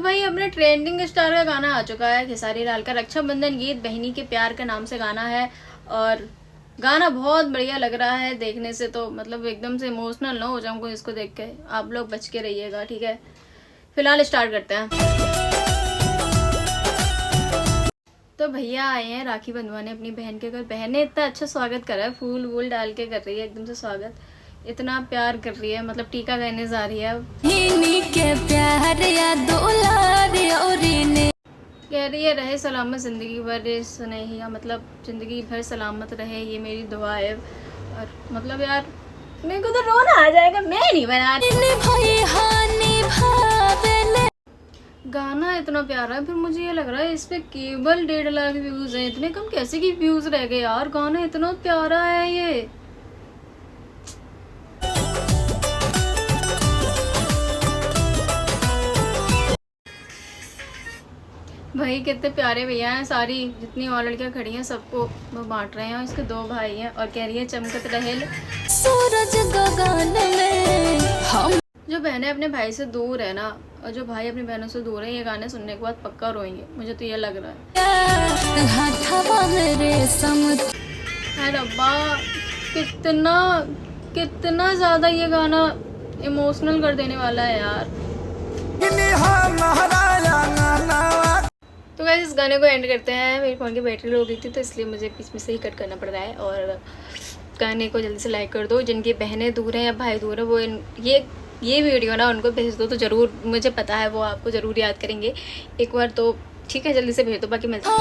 भाई अपने trending star का गाना आ चुका है खेसारी लाल का रक्षाबंधन गीत बहनी के प्यार के नाम से गाना है। और गाना बहुत बढ़िया लग रहा है देखने से, तो मतलब एकदम से इमोशनल ना हो जाऊंगा इसको देख के। आप लोग बच के रहिएगा, ठीक है। फिलहाल स्टार्ट करते हैं। तो भैया आए हैं राखी बंधवाने अपनी बहन के घर। बहन ने इतना अच्छा स्वागत करा है, फूल वूल डाल के कर रही है एकदम से स्वागत, इतना प्यार कर रही है, मतलब टीका कहने जा रही है। के प्यार या कह रही है रहे सलामत जिंदगी भर सुनैया, मतलब जिंदगी भर सलामत रहे, ये मेरी दुआ है। और मतलब यार मेरे को तो रोना आ जाएगा, मैं नहीं बना गाना इतना प्यारा है। फिर मुझे ये लग रहा है इस पे केवल 1.5 लाख व्यूज हैं। इतने कम कैसे की व्यूज रह गए यार, गाना इतना प्यारा है ये। भाई कितने प्यारे भैया हैं, सारी जितनी और लड़कियां खड़ी हैं सबको वो बांट रहे हैं। और इसके 2 भाई हैं और कह रही है चमकत रहे सूरज गगन में हम। जो बहनें अपने भाई से दूर है ना, और जो भाई अपनी बहनों से दूर है, ये गाने सुनने के बाद पक्का रोएंगे, मुझे तो ये लग रहा है। रब्बा कितना ज्यादा ये गाना इमोशनल कर देने वाला है यार। तो गाइस इस गाने को एंड करते हैं। मेरे फ़ोन की बैटरी लो गई थी तो इसलिए मुझे बीच में से ही कट करना पड़ रहा है। और गाने को जल्दी से लाइक कर दो। जिनकी बहनें दूर हैं या भाई दूर है वो ये वीडियो ना उनको भेज दो, तो ज़रूर, मुझे पता है वो आपको ज़रूर याद करेंगे एक बार। तो ठीक है, जल्दी से भेज दो, बाकी मिलते हैं।